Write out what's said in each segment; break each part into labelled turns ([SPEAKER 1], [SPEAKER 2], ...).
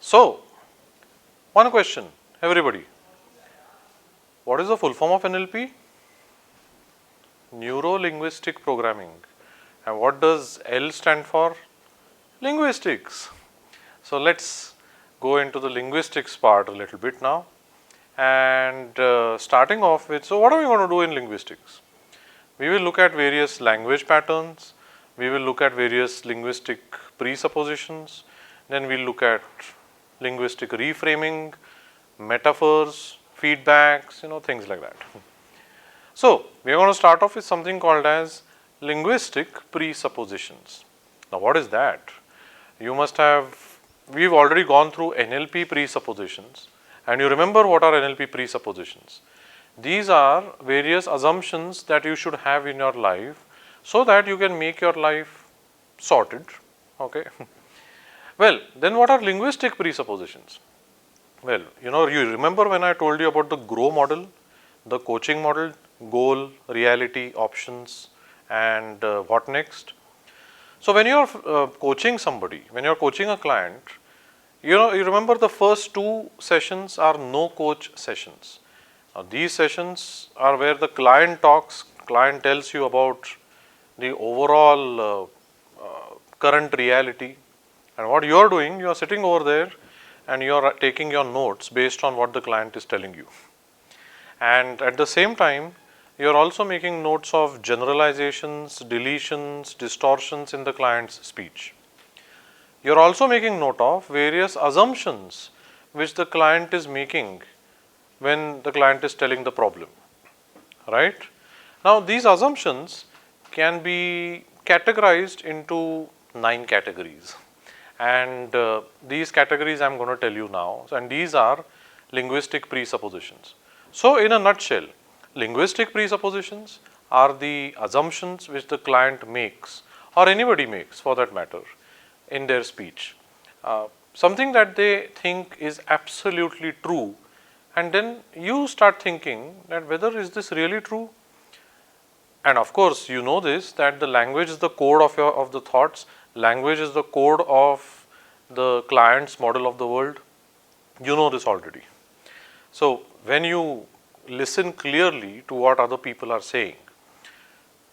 [SPEAKER 1] So, one question, everybody. What is the full form of NLP? Neuro-Linguistic Programming. And what does L stand for? Linguistics. So, let's go into the linguistics part a little bit now. And starting off with, so what are we going to do in linguistics? We will look at various language patterns, we will look at various linguistic presuppositions, then we will look at linguistic reframing, metaphors, feedbacks, things like that. So, we are going to start off with something called as linguistic presuppositions. Now, what is that? You must have, we've already gone through NLP presuppositions, and you remember what are NLP presuppositions. These are various assumptions that you should have in your life so that you can make your life sorted. Okay. Well, then what are linguistic presuppositions? Well, you remember when I told you about the GROW model, the coaching model, goal, reality, options, and what next? So, when you are coaching somebody, when you are coaching a client, you remember the first two sessions are no coach sessions. Now, these sessions are where the client talks, client tells you about the overall current reality, and what you are doing, you are sitting over there and you are taking your notes based on what the client is telling you. And at the same time, you are also making notes of generalizations, deletions, distortions in the client's speech. You are also making note of various assumptions which the client is making when the client is telling the problem, right? Now, these assumptions can be categorized into 9 categories, and these categories I am going to tell you now, and these are linguistic presuppositions. So, in a nutshell, linguistic presuppositions are the assumptions which the client makes, or anybody makes for that matter, in their speech. Something that they think is absolutely true, and then you start thinking that whether is this really true. And of course, you know this, that the language is the code of the thoughts, language is the code of the client's model of the world. You know this already. So, when you listen clearly to what other people are saying,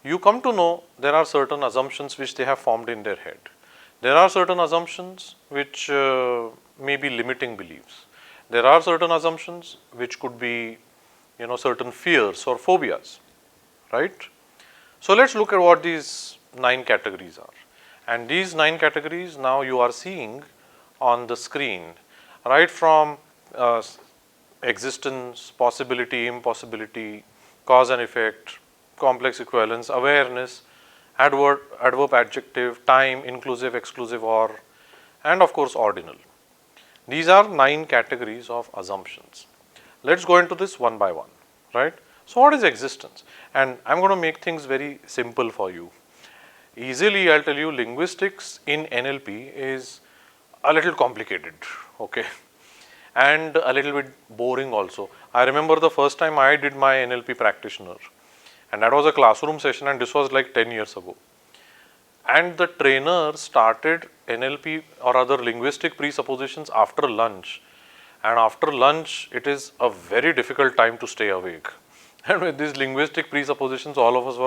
[SPEAKER 1] you come to know there are certain assumptions which they have formed in their head. There are certain assumptions which may be limiting beliefs. There are certain assumptions which could be, certain fears or phobias, right? So, let us look at what these 9 categories are. And these 9 categories now you are seeing on the screen, right from existence, possibility, impossibility, cause and effect, complex equivalence, awareness, adverb, adjective, time, inclusive, exclusive, or, and of course ordinal. These are 9 categories of assumptions. Let us go into this one by one, right. So, what is existence? And I am going to make things very simple for you. Easily I will tell you, linguistics in NLP is a little complicated, okay, and a little bit boring also. I remember the first time I did my NLP practitioner, and that was a classroom session, and this was like 10 years ago. And the trainer started NLP or other linguistic presuppositions after lunch, and after lunch it is a very difficult time to stay awake. And with these linguistic presuppositions, all of us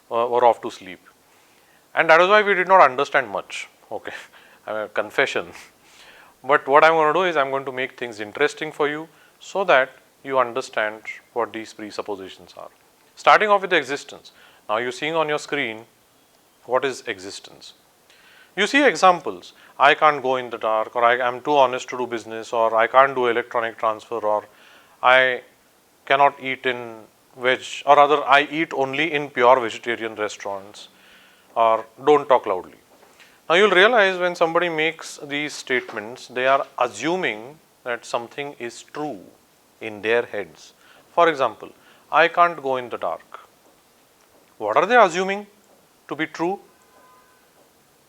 [SPEAKER 1] were off to sleep, and that is why we did not understand much. Okay, confession. But what I am going to do is I am going to make things interesting for you so that you understand what these presuppositions are. Starting off with the existence. Now, you are seeing on your screen what is existence. You see examples. I can't go in the dark, or I am too honest to do business, or I can't do electronic transfer, or I cannot eat in veg, or rather I eat only in pure vegetarian restaurants, or don't talk loudly. Now, you will realize when somebody makes these statements, they are assuming that something is true in their heads. For example, I can't go in the dark. What are they assuming to be true?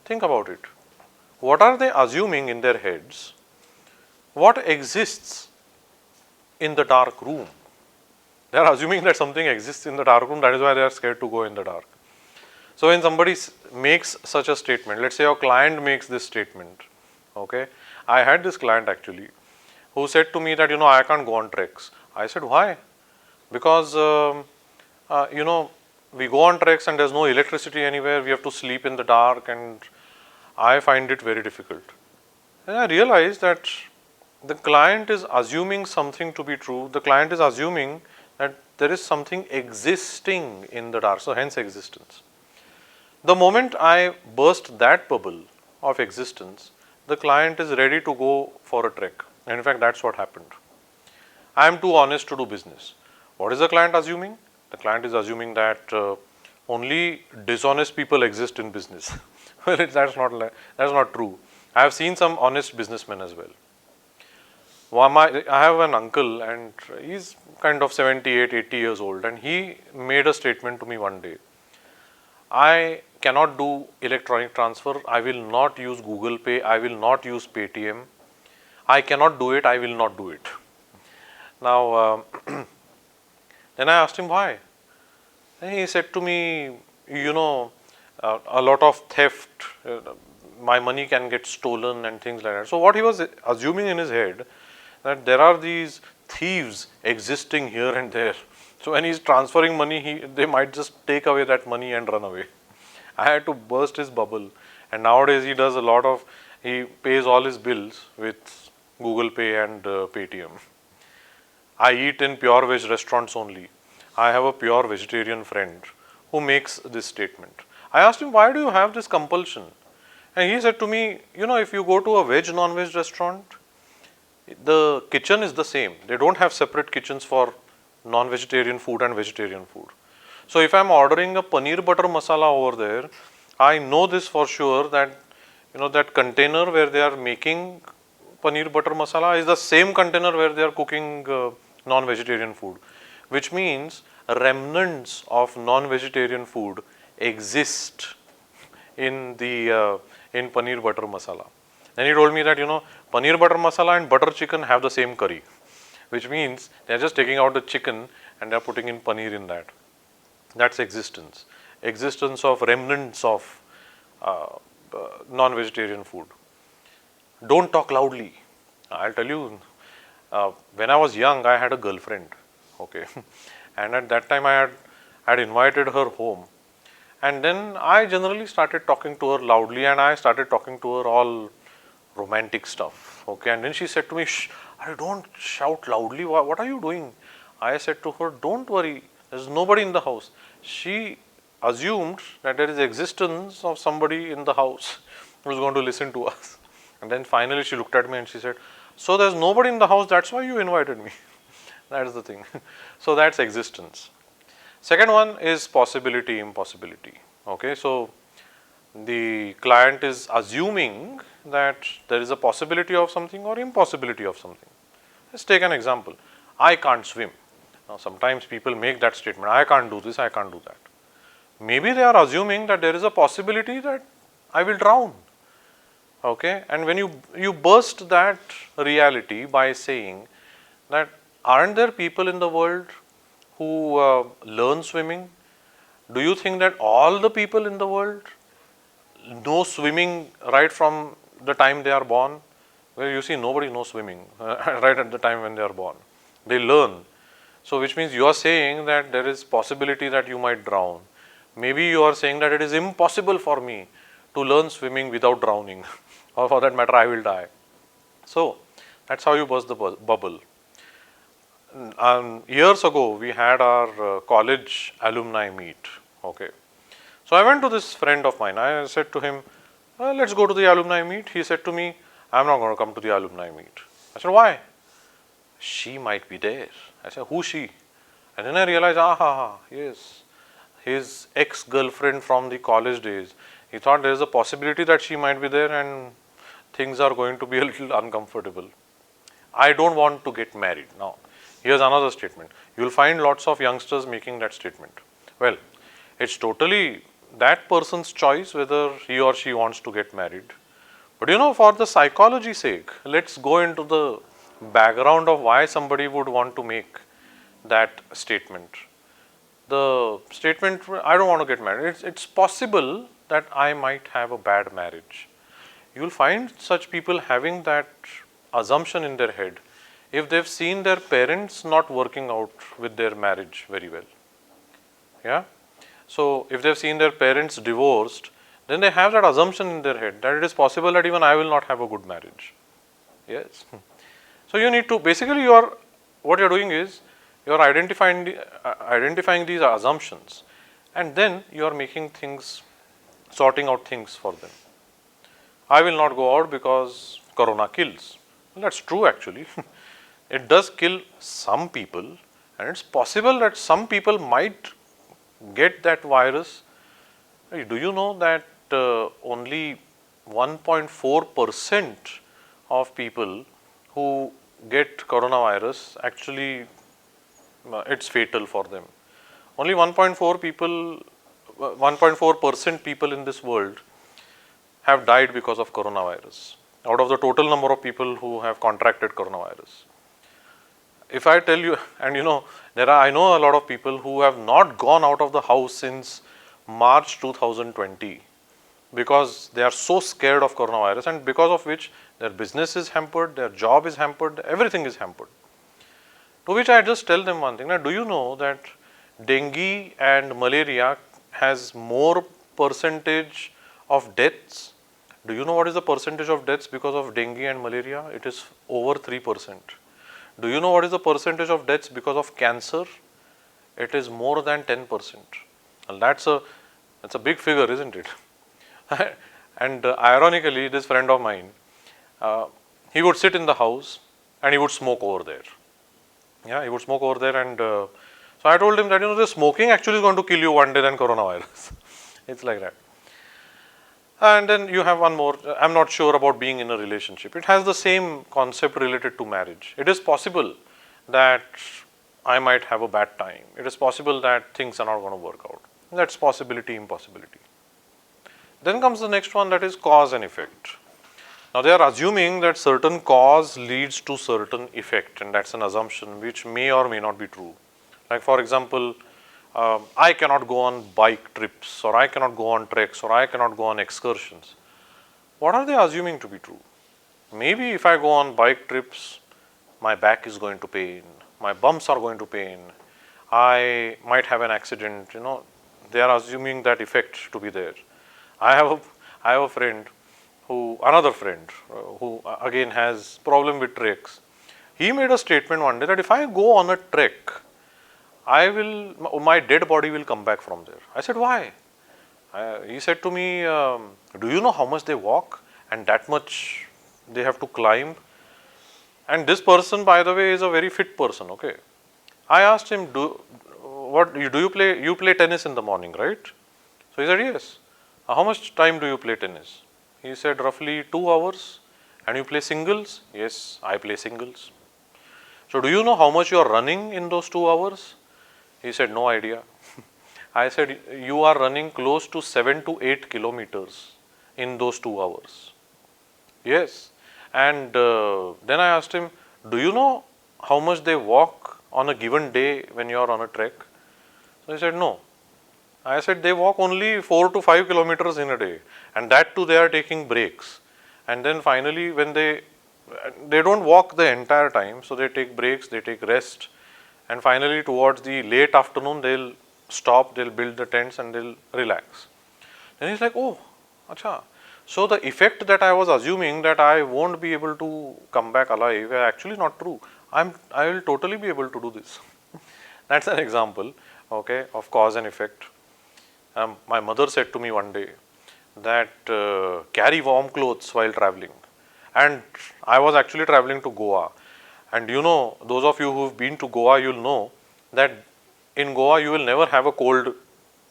[SPEAKER 1] Think about it. What are they assuming in their heads? What exists in the dark room? They are assuming that something exists in the dark room, that is why they are scared to go in the dark. So, when somebody makes such a statement, let us say your client makes this statement, Okay, I had this client actually who said to me that, I can't go on treks. I said, why? Because we go on treks and there's no electricity anywhere. We have to sleep in the dark, and I find it very difficult. And I realized that the client is assuming something to be true. The client is assuming that there is something existing in the dark, so hence existence. The moment I burst that bubble of existence, the client is ready to go for a trek. And in fact, that's what happened. I am too honest to do business. What is the client assuming? The client is assuming that only dishonest people exist in business. Well, that's not true. I have seen some honest businessmen as well. I have an uncle, and he's kind of 78, 80 years old, and he made a statement to me one day. I cannot do electronic transfer. I will not use Google Pay. I will not use Paytm. I cannot do it. I will not do it. Now, then I asked him why. And he said to me, a lot of theft, my money can get stolen and things like that. So what he was assuming in his head, that there are these thieves existing here and there. So when he's transferring money, they might just take away that money and run away. I had to burst his bubble, and nowadays he pays all his bills with Google Pay and Paytm. I eat in pure veg restaurants only. I have a pure vegetarian friend who makes this statement. I asked him, why do you have this compulsion? And he said to me, if you go to a veg non-veg restaurant, the kitchen is the same. They don't have separate kitchens for non-vegetarian food and vegetarian food. So if I'm ordering a paneer butter masala over there, I know this for sure that that container where they are making paneer butter masala is the same container where they are cooking non-vegetarian food, which means remnants of non-vegetarian food exist in the in paneer butter masala. Then he told me that paneer butter masala and butter chicken have the same curry, which means they are just taking out the chicken and they are putting in paneer in that. That's existence. Existence of remnants of non-vegetarian food. Don't talk loudly. I'll tell you, when I was young, I had a girlfriend. Okay, and at that time I had invited her home, and then I generally started talking to her loudly, and I started talking to her all romantic stuff. Okay, and then she said to me, "Shh, don't shout loudly. What are you doing?" I said to her, "Don't worry. There's nobody in the house." She assumed that there is existence of somebody in the house who is going to listen to us. And then finally she looked at me and she said, "So there's nobody in the house, that's why you invited me." That's the thing. So that's existence. Second one is possibility, impossibility. Okay, so the client is assuming that there is a possibility of something or impossibility of something. Let's take an example. I can't swim. Now sometimes people make that statement, I can't do this, I can't do that. Maybe they are assuming that there is a possibility that I will drown. Okay, and when you burst that reality by saying that aren't there people in the world who learn swimming? Do you think that all the people in the world know swimming right from the time they are born? Well, you see, nobody knows swimming right at the time when they are born. They learn. So which means you are saying that there is possibility that you might drown. Maybe you are saying that it is impossible for me to learn swimming without drowning, or for that matter I will die. So that's how you burst the bubble. Years ago we had our college alumni meet. Okay, so I went to this friend of mine. I said to him, let's go to the alumni meet. He said to me, I'm not going to come to the alumni meet. I said, why? She might be there. I said, who's she? And then I realized, yes, his ex-girlfriend from the college days. He thought there is a possibility that she might be there and things are going to be a little uncomfortable. I don't want to get married. Now, here's another statement. You will find lots of youngsters making that statement. Well, it's totally that person's choice whether he or she wants to get married. But for the psychology sake, let's go into the background of why somebody would want to make that statement. The statement, I don't want to get married. It's possible that I might have a bad marriage. you will find such people having that assumption in their head if they've seen their parents not working out with their marriage very well. Yeah. So if they've seen their parents divorced, then they have that assumption in their head that it is possible that even I will not have a good marriage. Yes. So you need to, basically what you're doing is you're identifying these assumptions, and then you're making things, sorting out things for them. I will not go out because corona kills. Well, that's true actually. It does kill some people, and it's possible that some people might get that virus. Do you know that only 1.4% of people who get coronavirus actually it's fatal for them. Only 1.4% people in this world have died because of coronavirus out of the total number of people who have contracted coronavirus. If I tell you, and I know a lot of people who have not gone out of the house since March 2020 because they are so scared of coronavirus, and because of which their business is hampered, their job is hampered, everything is hampered. To which I just tell them one thing. Now, do you know that dengue and malaria has more percentage of deaths? Do you know what is the percentage of deaths because of dengue and malaria? It is over 3%. Do you know what is the percentage of deaths because of cancer? It is more than 10%. Well, that's a big figure, isn't it? And ironically, this friend of mine, he would sit in the house and he would smoke over there. Yeah, he would smoke over there, and so I told him that the smoking actually is going to kill you one day than coronavirus. It's like that. And then you have one more. I'm not sure about being in a relationship. It has the same concept related to marriage. It is possible that I might have a bad time. It is possible that things are not going to work out. That's possibility, impossibility. Then comes the next one, that is cause and effect. Now they are assuming that certain cause leads to certain effect, and that's an assumption which may or may not be true. Like for example, I cannot go on bike trips, or I cannot go on treks, or I cannot go on excursions. What are they assuming to be true? Maybe if I go on bike trips, my back is going to pain, my bumps are going to pain, I might have an accident. They are assuming that effect to be there. I have a friend another friend who again has problem with treks. He made a statement one day that if I go on a trek, my dead body will come back from there. I said, why? He said to me, do you know how much they walk and that much they have to climb? And this person, by the way, is a very fit person. Okay. I asked him, do you play tennis in the morning, right? So he said, yes. How much time do you play tennis? He said, roughly 2 hours. And you play singles? Yes, I play singles. So do you know how much you are running in those 2 hours? He said, no idea. I said, you are running close to 7 to 8 kilometers in those 2 hours. Yes. And then I asked him, do you know how much they walk on a given day when you are on a trek? So he said, no. I said, they walk only 4 to 5 kilometers in a day, and that too they are taking breaks. And then finally when they don't walk the entire time, so they take breaks, they take rest, and finally towards the late afternoon they'll stop, they'll build the tents and they'll relax. Then he's like, oh, acha. So the effect that I was assuming that I won't be able to come back alive are actually not true. I will totally be able to do this. That's an example, okay, of cause and effect. My mother said to me one day that carry warm clothes while traveling, and I was actually traveling to Goa, and those of you who've been to Goa, you'll know that in Goa you will never have a cold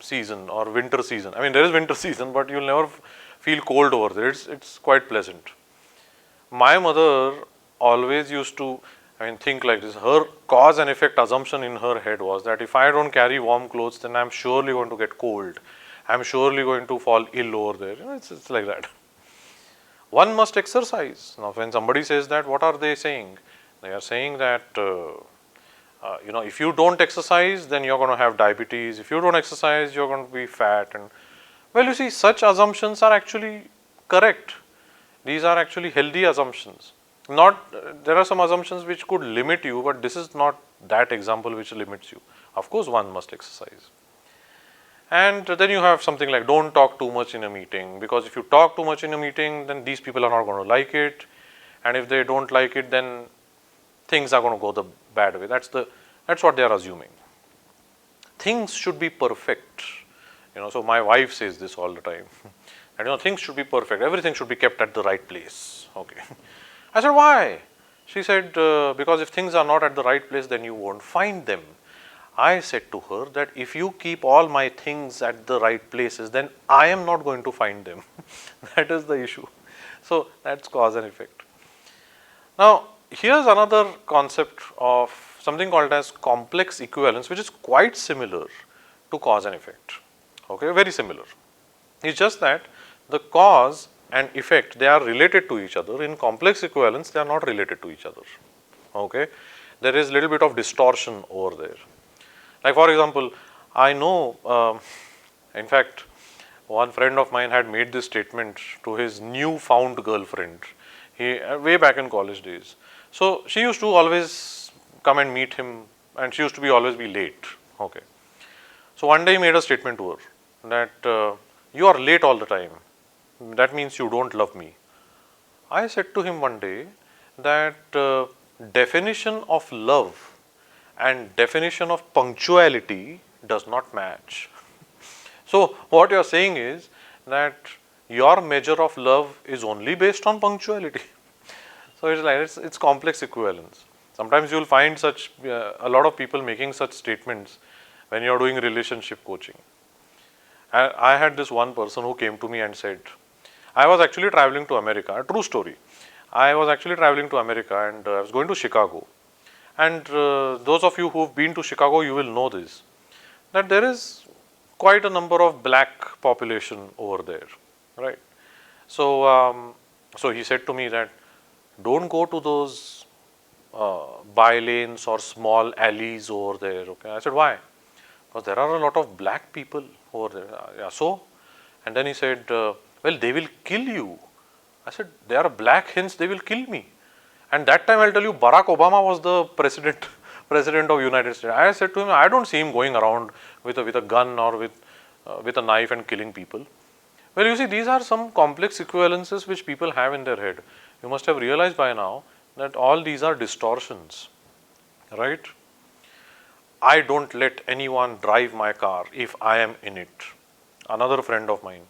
[SPEAKER 1] season or winter season. I mean, there is winter season, but you'll never feel cold over there. It's quite pleasant. My mother always used to think like this. Her cause and effect assumption in her head was that if I don't carry warm clothes, then I'm surely going to get cold. I'm surely going to fall ill over there. It's like that. One must exercise. Now, when somebody says that, what are they saying? They are saying that, if you don't exercise, then you're going to have diabetes. If you don't exercise, you're going to be fat. And well, you see, such assumptions are actually correct. These are actually healthy assumptions. Not there are some assumptions which could limit you, but this is not that example which limits you. Of course, one must exercise. And then you have something like don't talk too much in a meeting, because if you talk too much in a meeting, then these people are not going to like it, and if they don't like it, then things are going to go the bad way. That's what they are assuming. Things should be perfect. So my wife says this all the time. And things should be perfect. Everything should be kept at the right place. Okay. I said, why? She said, because if things are not at the right place, then you won't find them. I said to her that if you keep all my things at the right places, then I am not going to find them. That is the issue. So that's cause and effect. Now, here's another concept of something called as complex equivalence, which is quite similar to cause and effect. Okay, very similar. It's just that the cause and effect, they are related to each other. In complex equivalence, they are not related to each other. Okay, there is a little bit of distortion over there. Like for example, I know, in fact, one friend of mine had made this statement to his newfound girlfriend, way back in college days. So she used to always come and meet him, and she used to always be late. Okay. So one day he made a statement to her that you are late all the time. That means you don't love me. I said to him one day that definition of love and definition of punctuality does not match. So what you are saying is that your measure of love is only based on punctuality. So it's like it's complex equivalence. Sometimes you will find such a lot of people making such statements when you are doing relationship coaching. I had this one person who came to me and said, I was actually traveling to America, a true story. I was actually traveling to America and I was going to Chicago. And those of you who have been to Chicago, you will know this, that there is quite a number of black population over there, right? So, so he said to me that don't go to those by lanes or small alleys over there. Okay, I said why? Because there are a lot of black people over there. Yeah, so, and then he said, well, they will kill you. I said, they are black, hence they will kill me. And that time I'll tell you, Barack Obama was the president of United States. I said to him, I don't see him going around with a gun or with a knife and killing people. Well, you see, these are some complex equivalences which people have in their head. You must have realized by now that all these are distortions, right? I don't let anyone drive my car if I am in it. Another friend of mine,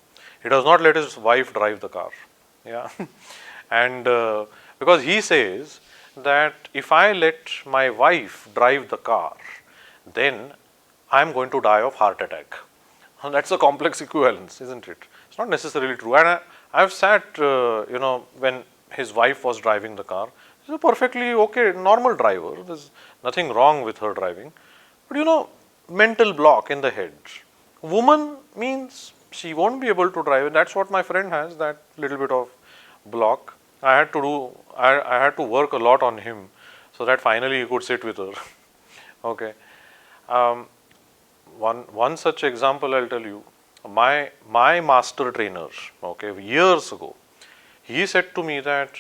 [SPEAKER 1] he does not let his wife drive the car. Yeah, and because he says that if I let my wife drive the car, then I am going to die of heart attack. And that's a complex equivalence, isn't it? It's not necessarily true. And I've sat, when his wife was driving the car, she's a perfectly okay, normal driver. There's nothing wrong with her driving. But mental block in the head. Woman means she won't be able to drive. And that's what my friend has, that little bit of block. I had to work a lot on him so that finally he could sit with her. Okay. One such example I'll tell you. My master trainer, okay, years ago, he said to me that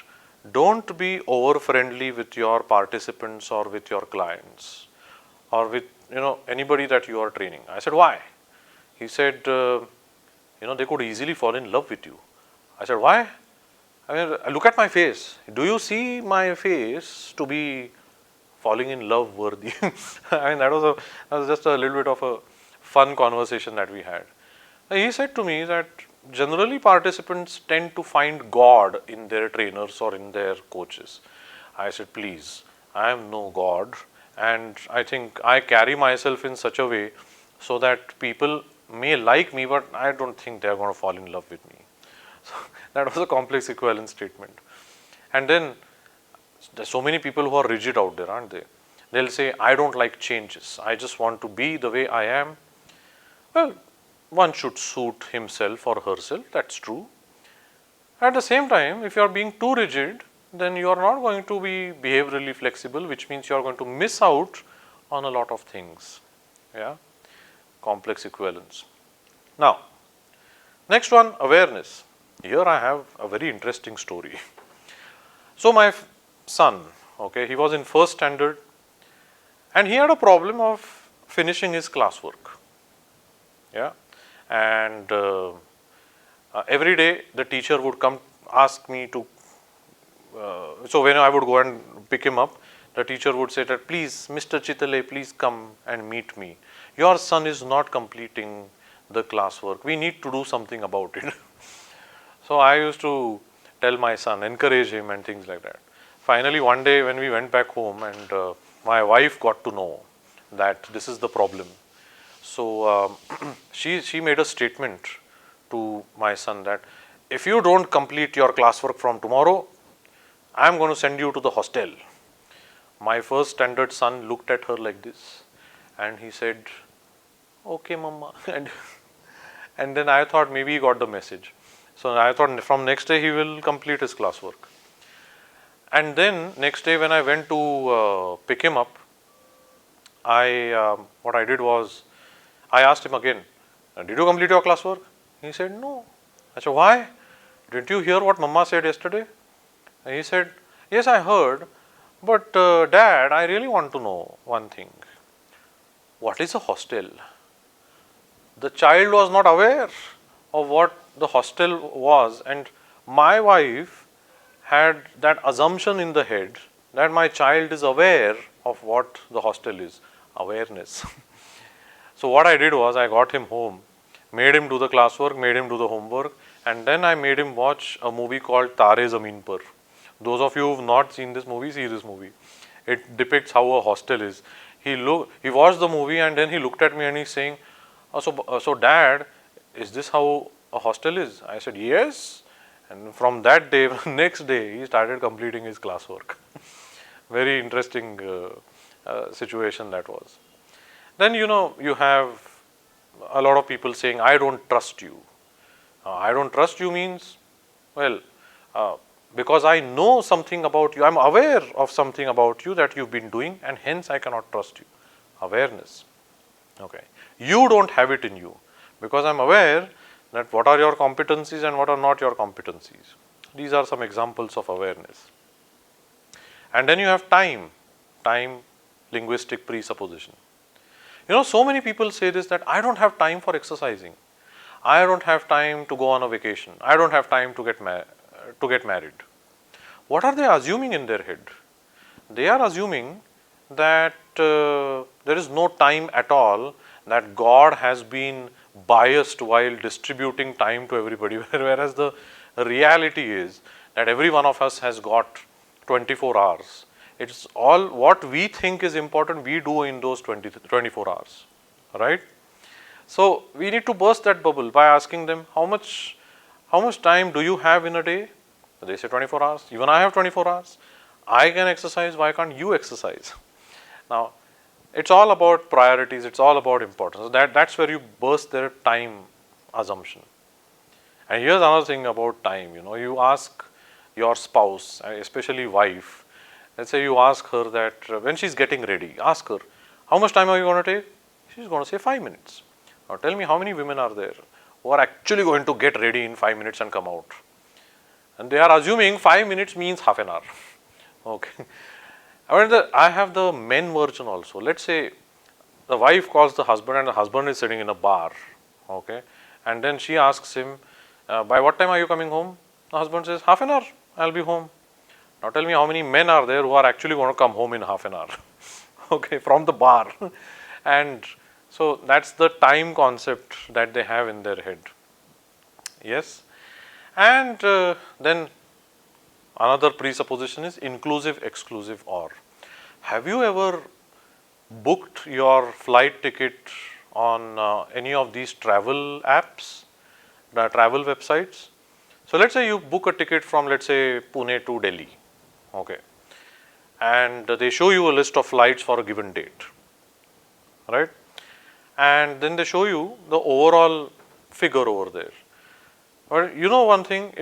[SPEAKER 1] don't be over friendly with your participants or with your clients or with anybody that you are training. I said, why? He said, they could easily fall in love with you. I said, why? I mean, look at my face. Do you see my face to be falling in love worthy? I mean, that was just a little bit of a fun conversation that we had. He said to me that generally participants tend to find God in their trainers or in their coaches. I said, please, I am no God, and I think I carry myself in such a way so that people may like me, but I don't think they are going to fall in love with me. So that was a complex equivalence statement. And then there's so many people who are rigid out there, aren't they? They'll say, I don't like changes. I just want to be the way I am. Well, one should suit himself or herself, that's true. At the same time, if you are being too rigid, then you are not going to be behaviorally flexible, which means you are going to miss out on a lot of things. Yeah, complex equivalence. Now, next one, awareness. Here I have a very interesting story. So my son, okay, he was in first standard and he had a problem of finishing his classwork. Yeah, and every day the teacher would come ask me to. So when I would go and pick him up, the teacher would say that, please, Mr. Chitale, please come and meet me. Your son is not completing the classwork. We need to do something about it. So I used to tell my son, encourage him and things like that. Finally, one day when we went back home and my wife got to know that this is the problem. So she made a statement to my son that if you don't complete your classwork from tomorrow, I am going to send you to the hostel. My first standard son looked at her like this and he said, okay, mama. And then I thought maybe he got the message. So I thought from next day he will complete his classwork. And then next day when I went to pick him up, what I did was I asked him again, did you complete your classwork? He said, no. I said, why? Didn't you hear what mama said yesterday? And he said, yes, I heard, but dad, I really want to know one thing. What is a hostel? The child was not aware of what the hostel was, and my wife had that assumption in the head that my child is aware of what the hostel is. Awareness. So what I did was I got him home, made him do the classwork, made him do the homework, and then I made him watch a movie called Tare Zameen Par. Those of you who have not seen this movie, see this movie. It depicts how a hostel is. He watched the movie and then he looked at me and he's saying, so dad, is this how a hostel is? I said, yes. And from that day, next day, he started completing his classwork. Very interesting situation that was. Then you have a lot of people saying, I don't trust you. I don't trust you means, well, because I know something about you, I'm aware of something about you that you've been doing and hence I cannot trust you. Awareness. Okay. You don't have it in you because I'm aware that what are your competencies and what are not your competencies. These are some examples of awareness. And then you have time linguistic presupposition. So many people say this, that I don't have time for exercising. I don't have time to go on a vacation. I don't have time to get married. What are they assuming in their head? They are assuming that there is no time at all, that God has been biased while distributing time to everybody, whereas the reality is that every one of us has got 24 hours. It's all what we think is important, we do in those 24 hours, right? So we need to burst that bubble by asking them, how much time do you have in a day? They say 24 hours. Even I have 24 hours. I can exercise, why can't you exercise? Now, it's all about priorities, it's all about importance. That's where you burst their time assumption. And here's another thing about time. You ask your spouse, especially wife, let's say you ask her that when she's getting ready, ask her, how much time are you going to take? She's going to say 5 minutes. Now tell me, how many women are there who are actually going to get ready in 5 minutes and come out? And they are assuming 5 minutes means half an hour. Okay. I have the men version also. Let's say the wife calls the husband and the husband is sitting in a bar. Okay. And then she asks him, by what time are you coming home? The husband says, half an hour, I'll be home. Now tell me, how many men are there who are actually going to come home in half an hour? Okay, from the bar. And so that's the time concept that they have in their head. Yes. And then another presupposition is inclusive, exclusive, or. Have you ever booked your flight ticket on any of these travel apps, the travel websites? So let's say you book a ticket from, let's say, Pune to Delhi. Okay. And they show you a list of flights for a given date. Right? And then they show you the overall figure over there. But one thing,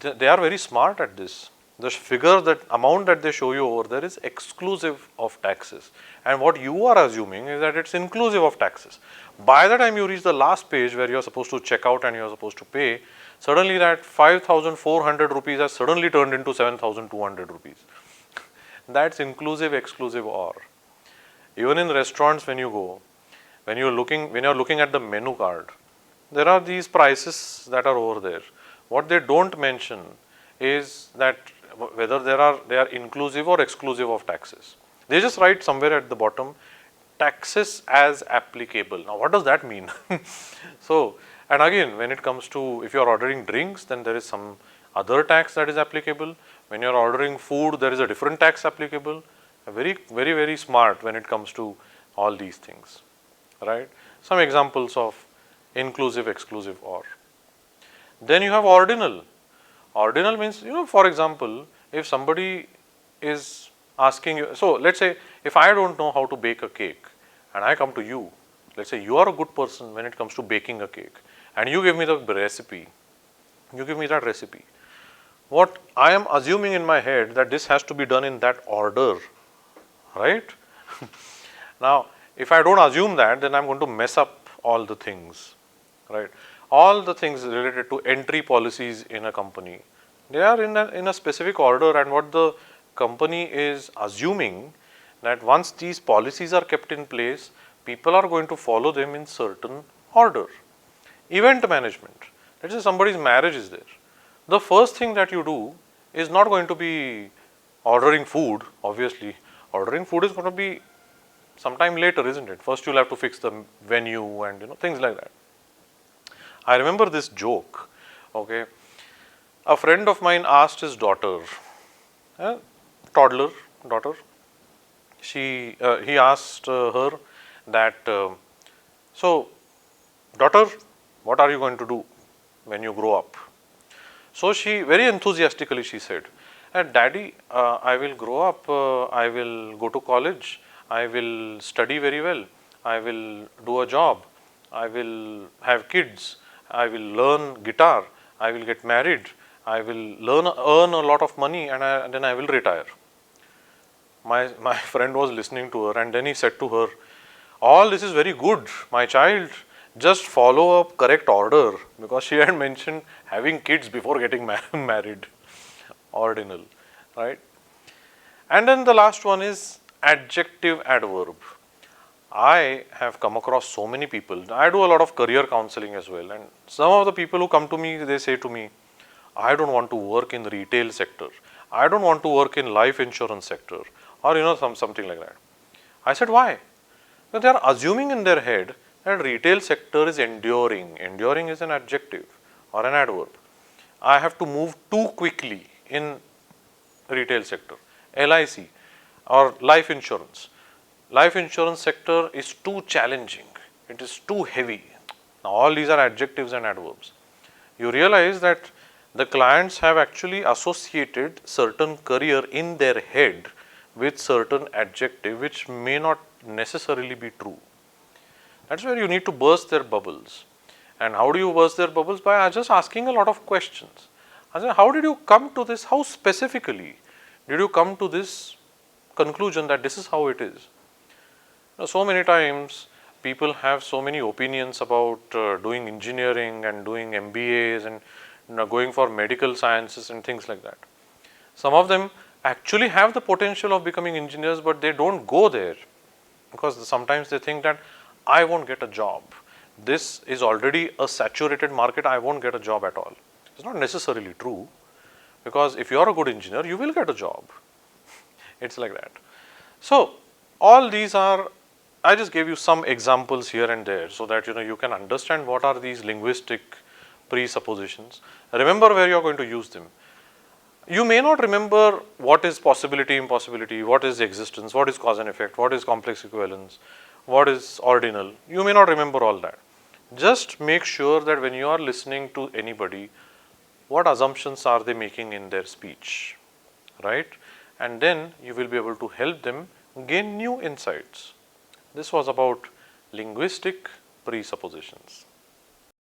[SPEAKER 1] they are very smart at this. The figure, that amount that they show you over there is exclusive of taxes. And what you are assuming is that it's inclusive of taxes. By the time you reach the last page where you are supposed to check out and you are supposed to pay, Suddenly that 5,400 rupees has suddenly turned into 7,200 rupees. That's inclusive, exclusive, or. Even in restaurants when you go, when you're looking at the menu card, there are these prices that are over there. What they don't mention is that whether they are inclusive or exclusive of taxes. They just write somewhere at the bottom, taxes as applicable. Now what does that mean? So, and again, when it comes to, if you are ordering drinks, then there is some other tax that is applicable. When you are ordering food, there is a different tax applicable. Very smart when it comes to all these things, right? Some examples of inclusive, exclusive, or. Then you have ordinal. Ordinal means, for example, if somebody is asking you, so let's say if I don't know how to bake a cake and I come to you, let's say you are a good person when it comes to baking a cake and you give me the recipe, you give me that recipe. What I am assuming in my head that this has to be done in that order, right? Now, if I don't assume that, then I'm going to mess up all the things, right? All the things related to entry policies in a company, they are in a specific order, and what the company is assuming that once these policies are kept in place, people are going to follow them in certain order. Event management, let's say somebody's marriage is there. The first thing that you do is not going to be ordering food, obviously. Ordering food is going to be sometime later, isn't it? First you'll have to fix the venue and things like that. I remember this joke, okay. A friend of mine asked his daughter, toddler daughter, he asked her that, so daughter, what are you going to do when you grow up? So she very enthusiastically she said, Daddy, I will grow up, I will go to college, I will study very well, I will do a job, I will have kids, I will learn guitar, I will get married, I will earn a lot of money, and then I will retire. My friend was listening to her, and then he said to her, all this is very good, my child, just follow a correct order, because she had mentioned having kids before getting married. Ordinal, right? And then the last one is adjective adverb. I have come across so many people. I do a lot of career counseling as well, and some of the people who come to me, they say to me, I don't want to work in the retail sector, I don't want to work in life insurance sector, or something like that. I said, why? Because they are assuming in their head that retail sector is enduring. Enduring is an adjective or an adverb. I have to move too quickly in retail sector. LIC or life insurance. Life insurance sector is too challenging. It is too heavy. Now all these are adjectives and adverbs. You realize that the clients have actually associated certain career in their head with certain adjective which may not necessarily be true. That's where you need to burst their bubbles. And how do you burst their bubbles? By just asking a lot of questions. I said, how did you come to this? How specifically did you come to this conclusion that this is how it is? So many times people have so many opinions about doing engineering and doing MBAs and going for medical sciences and things like that. Some of them actually have the potential of becoming engineers, but they don't go there because sometimes they think that I won't get a job. This is already a saturated market, I won't get a job at all. It's not necessarily true, because if you are a good engineer, you will get a job. It's like that. So all these are, I just gave you some examples here and there so that you can understand what are these linguistic presuppositions. Remember where you are going to use them. You may not remember what is possibility, impossibility, what is existence, what is cause and effect, what is complex equivalence, what is ordinal. You may not remember all that. Just make sure that when you are listening to anybody, what assumptions are they making in their speech, right? And then you will be able to help them gain new insights. This was about linguistic presuppositions.